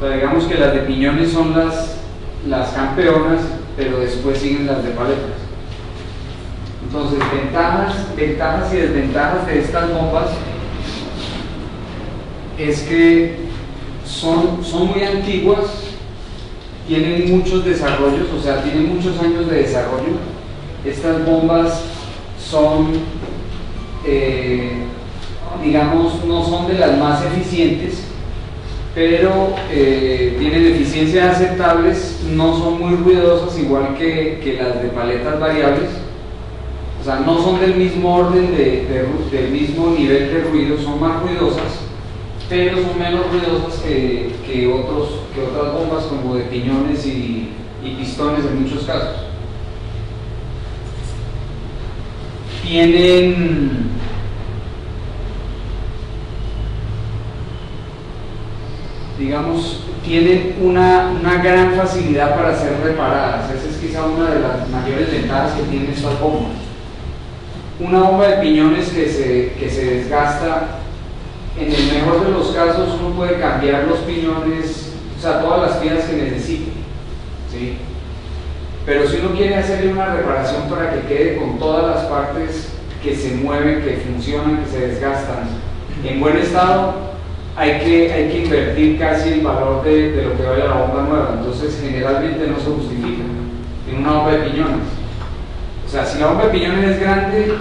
O sea, digamos que las de piñones son las campeonas, pero después siguen las de paletas. Entonces, ventajas y desventajas de estas bombas es que son muy antiguas, tienen muchos desarrollos, o sea, tienen muchos años de desarrollo. Estas bombas son, digamos, no son de las más eficientes, pero tienen eficiencias aceptables, no son muy ruidosas, igual que las de paletas variables. O sea, no son del mismo orden, del mismo nivel de ruido, son más ruidosas, pero son menos ruidosas que otras bombas como de piñones y pistones en muchos casos. Tienen una gran facilidad para ser reparadas. Esa es quizá una de las mayores ventajas que tienen estas bombas. Una bomba de piñones que se desgasta, en el mejor de los casos uno puede cambiar los piñones, o sea, todas las piezas que necesite, ¿sí? Pero si uno quiere hacerle una reparación para que quede con todas las partes que se mueven, que funcionan, que se desgastan en buen estado, hay que invertir casi el valor de lo que vale la bomba nueva. Entonces generalmente no se justifica en una bomba de piñones. O sea, si la bomba de piñones es grande,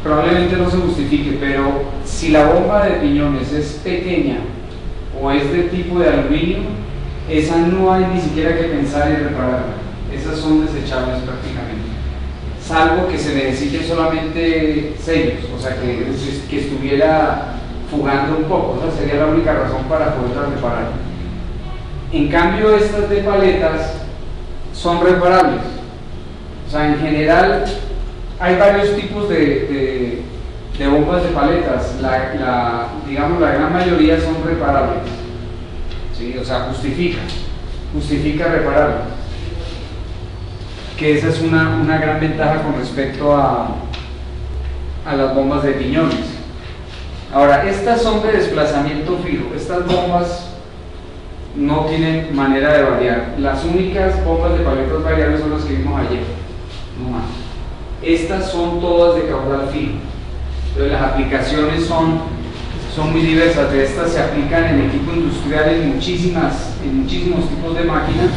probablemente no se justifique, pero si la bomba de piñones es pequeña o es de tipo de aluminio, esa no hay ni siquiera que pensar en repararla. Esas son desechables prácticamente, salvo que se necesiten solamente sellos, o sea, que estuviera fugando un poco. Esa sería la única razón para poderla reparar. En cambio, estas de paletas son reparables. O sea, en general hay varios tipos de bombas de paletas. Digamos, la gran mayoría son reparables, ¿sí? O sea, justifica repararlas, que esa es una gran ventaja con respecto a las bombas de piñones. Ahora, estas son de desplazamiento fijo. Estas bombas no tienen manera de variar. Las únicas bombas de paletas variables son las que vimos ayer, no más. Estas son todas de caudal fijo. Entonces las aplicaciones son muy diversas. De estas se aplican en equipo industrial en muchísimos tipos de máquinas,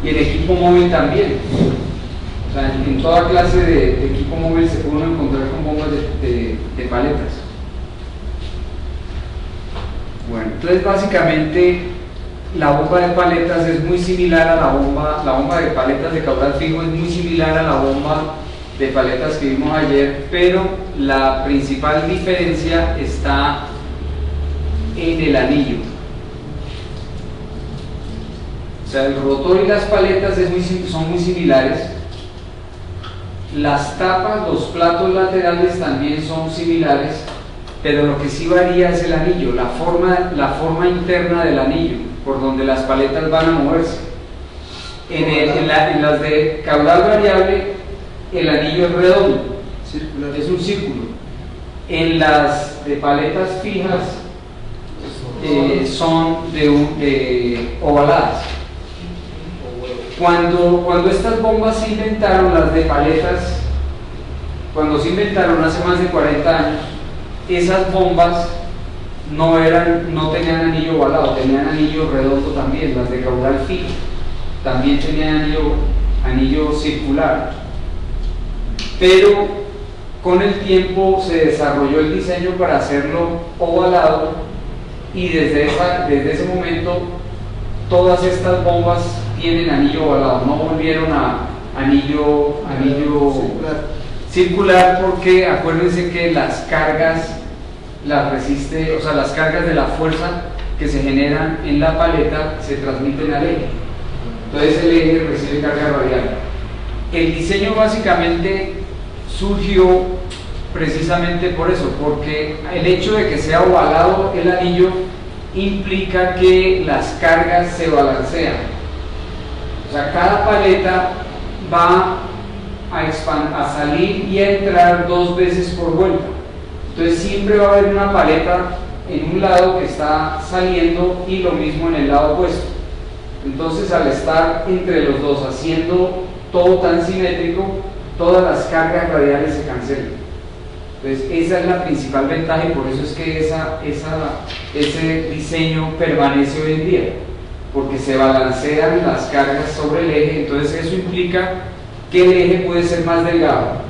y en equipo móvil también. O sea, en toda clase de equipo móvil se puede uno encontrar con bombas de paletas. Bueno, entonces básicamente la bomba de paletas es muy similar a la bomba de paletas de caudal fijo es muy similar a la bomba de paletas que vimos ayer, pero la principal diferencia está en el anillo. O sea, el rotor y las paletas son muy similares. Las tapas, los platos laterales también son similares, pero lo que sí varía es el anillo, la forma interna del anillo, por donde las paletas van a moverse. En las de caudal variable, el anillo es redondo, es un círculo. En las de paletas fijas, son ovaladas. Cuando estas bombas se inventaron, las de paletas, cuando se inventaron hace más de 40 años, esas bombas no tenían anillo ovalado, tenían anillo redondo también. Las de caudal fijo también tenían anillo circular, pero con el tiempo se desarrolló el diseño para hacerlo ovalado, y desde ese momento todas estas bombas tienen anillo ovalado, no volvieron a anillo circular, porque acuérdense que las cargas las resiste, o sea, las cargas de la fuerza que se generan en la paleta se transmiten al eje. Entonces el eje recibe carga radial. El diseño básicamente surgió precisamente por eso, porque el hecho de que sea ovalado el anillo implica que las cargas se balancean. O sea, cada paleta va a salir y a entrar 2 veces por vuelta. Entonces siempre va a haber una paleta en un lado que está saliendo y lo mismo en el lado opuesto. Entonces, al estar entre los dos haciendo todo tan simétrico, todas las cargas radiales se cancelan. Entonces, esa es la principal ventaja y por eso es que ese diseño permanece hoy en día, porque se balancean las cargas sobre el eje. Entonces, eso implica que el eje puede ser más delgado,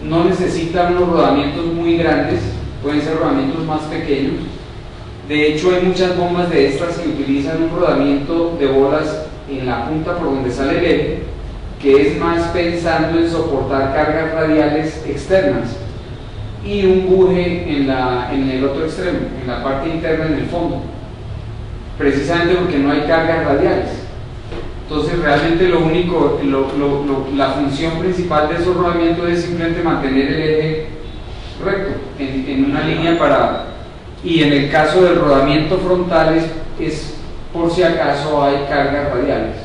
no necesita unos rodamientos muy grandes, pueden ser rodamientos más pequeños. De hecho, hay muchas bombas de estas que utilizan un rodamiento de bolas en la punta por donde sale el eje, que es más pensando en soportar cargas radiales externas, y un buje en el otro extremo, en la parte interna, en el fondo, precisamente porque no hay cargas radiales. Entonces, realmente lo único, la función principal de esos rodamientos es simplemente mantener el eje recto, en una línea parada. Y en el caso del rodamiento frontal es por si acaso hay cargas radiales.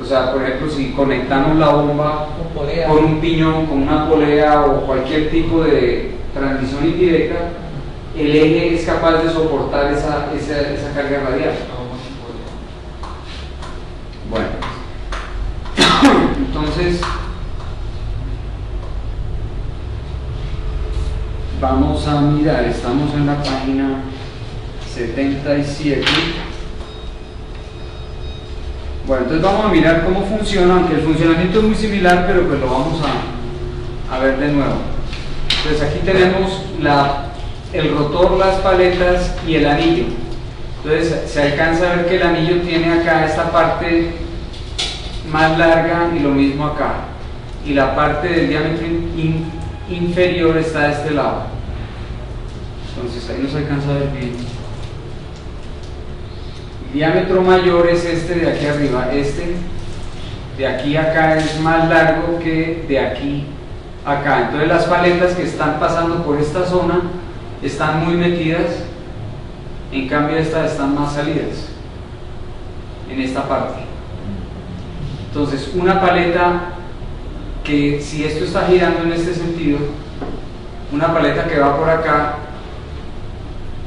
O sea, por ejemplo, si conectamos la bomba con un piñón, con una polea o cualquier tipo de transmisión indirecta, el eje es capaz de soportar esa carga radial. Bueno, entonces vamos a mirar, estamos en la página 77. Bueno, entonces vamos a mirar cómo funciona, aunque el funcionamiento es muy similar, pero pues lo vamos a ver de nuevo. Entonces aquí tenemos el rotor, las paletas y el anillo. Entonces se alcanza a ver que el anillo tiene acá esta parte más larga y lo mismo acá, y la parte del diámetro inferior está de este lado. Entonces ahí nos alcanza a ver bien. El diámetro mayor es este de aquí arriba, este de aquí a acá es más largo que de aquí a acá. Entonces las paletas que están pasando por esta zona están muy metidas, en cambio estas están más salidas en esta parte. Entonces, una paleta que, si esto está girando en este sentido, una paleta que va por acá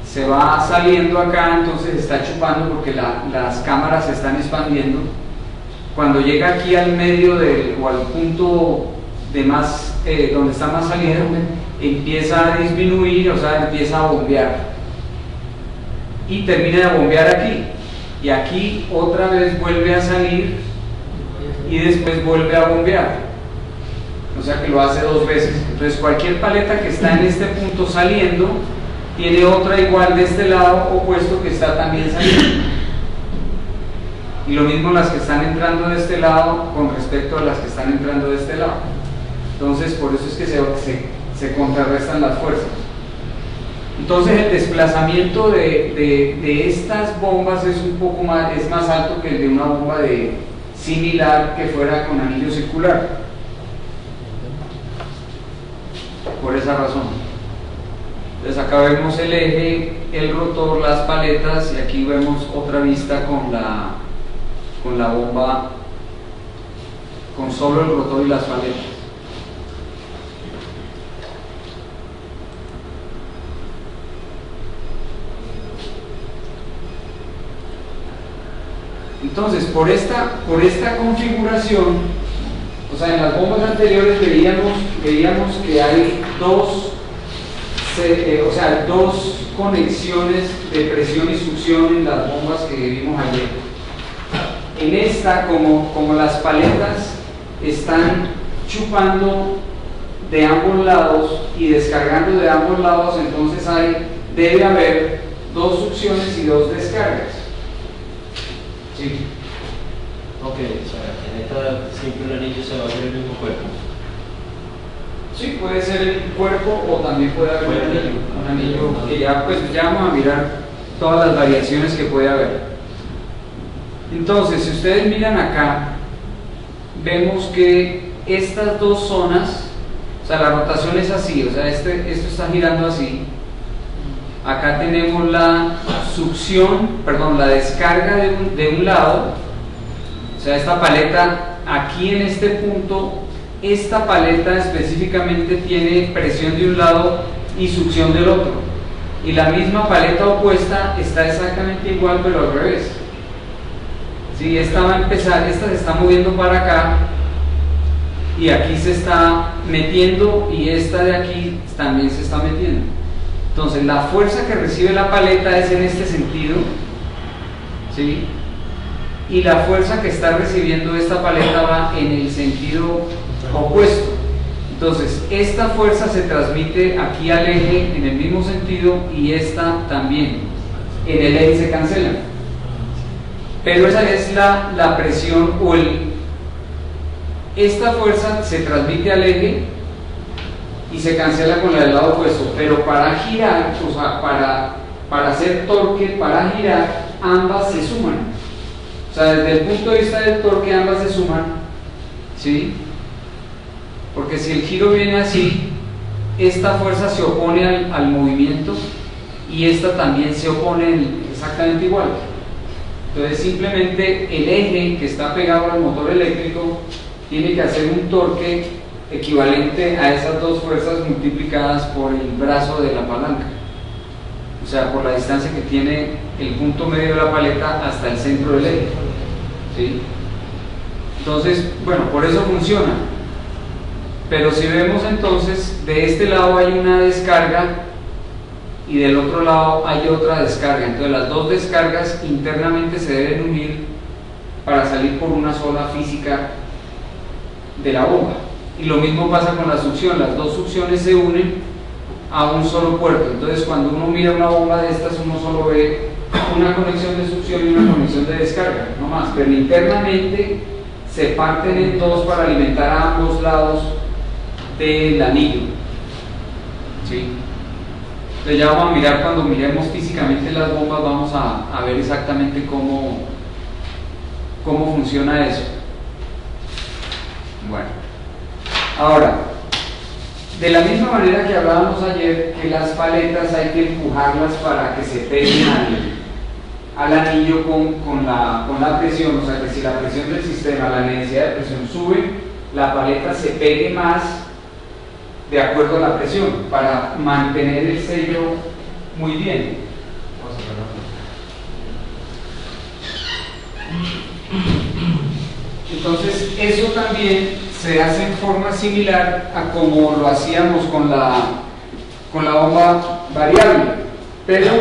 se va saliendo acá, entonces está chupando porque las cámaras se están expandiendo. Cuando llega aquí al medio o al punto de más, donde está más salida, empieza a disminuir, o sea, empieza a bombear y termina de bombear aquí, y aquí otra vez vuelve a salir y después vuelve a bombear, o sea que lo hace dos veces. Entonces cualquier paleta que está en este punto saliendo tiene otra igual de este lado opuesto que está también saliendo, y lo mismo las que están entrando de este lado con respecto a las que están entrando de este lado. Entonces por eso es que se contrarrestan las fuerzas. Entonces el desplazamiento de estas bombas es un poco más, es más alto que el de una bomba similar que fuera con anillo circular, por esa razón. Entonces acá vemos el eje, el rotor, las paletas, y aquí vemos otra vista con la bomba con solo el rotor y las paletas. Entonces, por esta configuración, o sea, en las bombas anteriores veíamos que hay dos conexiones de presión y succión en las bombas que vimos ayer. En esta, como las paletas están chupando de ambos lados y descargando de ambos lados, entonces debe haber dos succiones y dos descargas. Sí. Ok, o sea, en esta siempre el anillo se va a hacer el mismo cuerpo. Sí, puede ser el cuerpo o también puede haber un anillo que ya vamos a mirar todas las variaciones que puede haber. Entonces, si ustedes miran acá, vemos que estas dos zonas, o sea, la rotación es así, o sea, esto está girando así. Acá tenemos la succión, perdón, la descarga de un lado, o sea, esta paleta aquí en este punto, esta paleta específicamente tiene presión de un lado y succión del otro. y la misma paleta opuesta está exactamente igual pero al revés. ¿Sí? Esta va a empezar, esta se está moviendo para acá y aquí se está metiendo y esta de aquí también se está metiendo. Entonces la fuerza que recibe la paleta es en este sentido, ¿sí? Y la fuerza que está recibiendo esta paleta va en el sentido opuesto. Entonces esta fuerza se transmite aquí al eje en el mismo sentido y esta también. En el eje se cancela. Pero esa es la presión o esta fuerza se transmite al eje y se cancela con la del lado opuesto, pero para girar, o sea, para hacer torque, para girar, ambas se suman. O sea, desde el punto de vista del torque, ambas se suman, ¿sí? Porque si el giro viene así, esta fuerza se opone al movimiento y esta también se opone exactamente igual. Entonces simplemente el eje que está pegado al motor eléctrico tiene que hacer un torque equivalente a esas dos fuerzas multiplicadas por el brazo de la palanca, o sea, por la distancia que tiene el punto medio de la paleta hasta el centro del eje, ¿sí? Entonces, bueno, por eso funciona. Pero si vemos entonces, de este lado hay una descarga y del otro lado hay otra descarga. Entonces las dos descargas internamente se deben unir para salir por una sola física de la bomba. Y lo mismo pasa con la succión, las dos succiones se unen a un solo puerto. Entonces cuando uno mira una bomba de estas, uno solo ve una conexión de succión y una conexión de descarga, no más, pero internamente se parten en dos para alimentar a ambos lados del anillo, ¿sí? Entonces ya vamos a mirar, cuando miremos físicamente las bombas, vamos a ver exactamente cómo funciona eso. Bueno, ahora, de la misma manera que hablábamos ayer, que las paletas hay que empujarlas para que se peguen al anillo con la presión, o sea que si la presión del sistema, la necesidad de presión sube, la paleta se pegue más de acuerdo a la presión, para mantener el sello muy bien. Entonces eso también se hace en forma similar a como lo hacíamos con la bomba variable, pero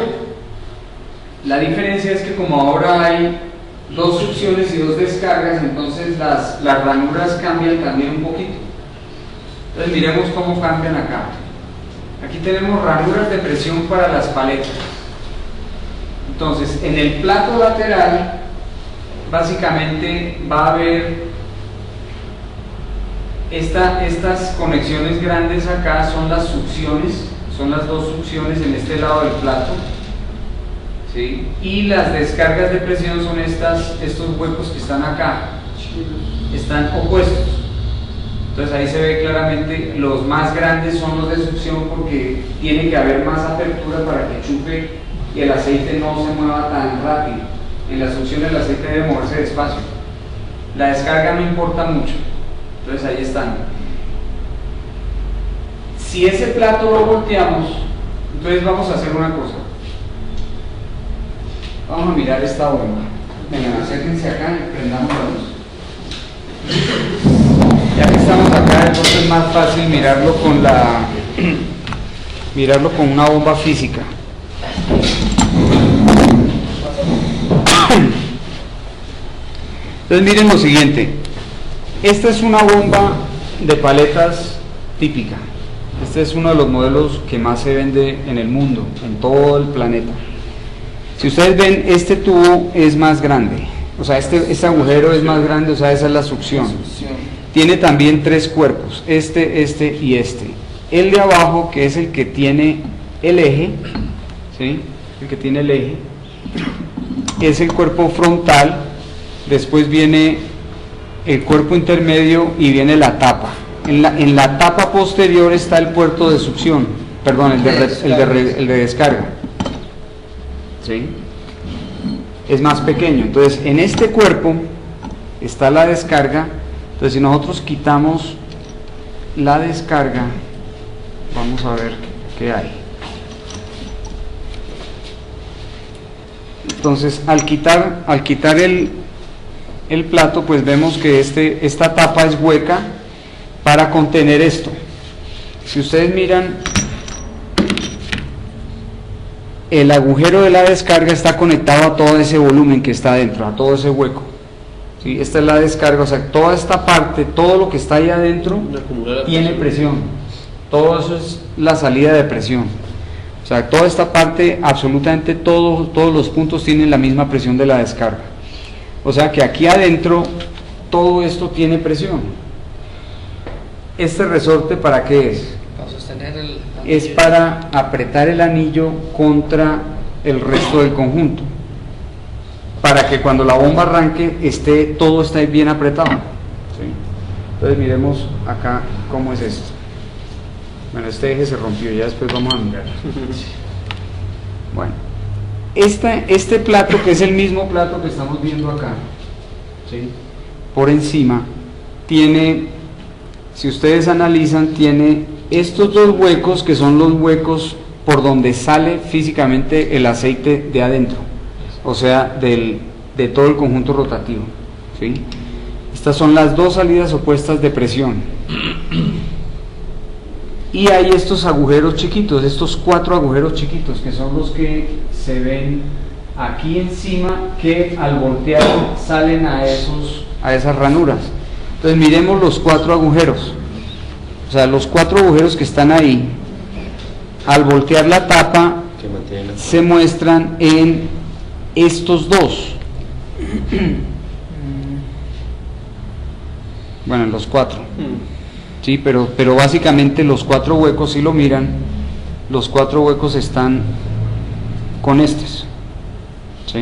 la diferencia es que como ahora hay dos succiones y dos descargas, entonces las ranuras cambian también un poquito. Entonces miremos cómo cambian acá. Aquí tenemos ranuras de presión para las paletas. Entonces en el plato lateral básicamente va a haber estas conexiones grandes acá, son las succiones, son las dos succiones en este lado del plato, ¿sí? Y las descargas de presión son estos huecos que están acá, están opuestos. Entonces ahí se ve claramente, los más grandes son los de succión porque tiene que haber más apertura para que chupe y el aceite no se mueva tan rápido. En la succión el aceite debe moverse despacio. La descarga no importa mucho. Entonces ahí están. Si ese plato lo volteamos, entonces vamos a hacer una cosa. Vamos a mirar esta bomba. Vengan, acérquense acá y prendamos la luz. Ya que estamos acá, entonces es más fácil mirarlo con una bomba física. Entonces miren lo siguiente. Esta es una bomba de paletas típica. Este es uno de los modelos que más se vende en el mundo, en todo el planeta. Si ustedes ven, este tubo es más grande, o sea, este agujero es más grande, o sea, esa es la succión. Tiene también tres cuerpos, este y este. El de abajo, que es el que tiene el eje, ¿sí? El que tiene el eje, es el cuerpo frontal. Después viene el cuerpo intermedio y viene la tapa. En la tapa posterior está el puerto de succión, perdón, el de descarga. ¿Sí? Es más pequeño. Entonces, en este cuerpo está la descarga. Entonces, si nosotros quitamos la descarga, vamos a ver qué hay. Entonces, al quitar el plato, pues vemos que esta tapa es hueca para contener esto. Si ustedes miran, el agujero de la descarga está conectado a todo ese volumen que está adentro, a todo ese hueco. ¿Sí? Esta es la descarga, o sea, toda esta parte, todo lo que está ahí adentro tiene presión. Todo eso es la salida de presión. O sea, toda esta parte, absolutamente todos los puntos tienen la misma presión de la descarga. O sea que aquí adentro todo esto tiene presión. ¿Este resorte para qué es? Para sostener el anillo. Es para apretar el anillo contra el resto del conjunto, para que cuando la bomba arranque todo esté bien apretado. ¿Sí? Entonces miremos acá cómo es esto. Bueno, este eje se rompió, ya después vamos a mirar. Bueno, este plato, que es el mismo plato que estamos viendo acá, ¿sí? Por encima tiene, si ustedes analizan, tiene estos dos huecos que son los huecos por donde sale físicamente el aceite de adentro, o sea, de todo el conjunto rotativo, ¿sí? Estas son las dos salidas opuestas de presión. Y hay estos agujeros chiquitos, estos 4 agujeros chiquitos, que son los que se ven aquí encima, que al voltear salen a esas ranuras. Entonces miremos los 4 agujeros. O sea, los 4 agujeros que están ahí, al voltear la tapa, se muestran en estos dos. Bueno, en los 4. Sí, pero básicamente los 4 huecos, si lo miran, los 4 huecos están con estos. ¿Sí?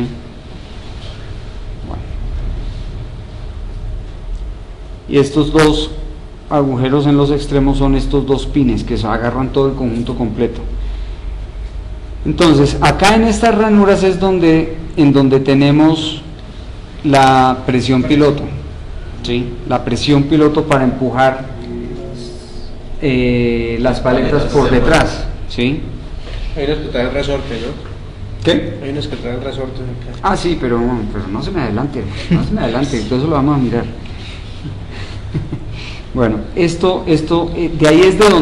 Bueno. Y estos 2 agujeros en los extremos son estos 2 pines que se agarran todo el conjunto completo. Entonces, acá en estas ranuras es en donde tenemos la presión piloto, ¿sí? La presión piloto para empujar las paletas por detrás, ¿sí? Hay unos que traen resorte, ¿no? ¿Qué? Hay unos que traen resorte. Ah, sí, pero no se me adelante, entonces lo vamos a mirar. Bueno, esto, de ahí es de donde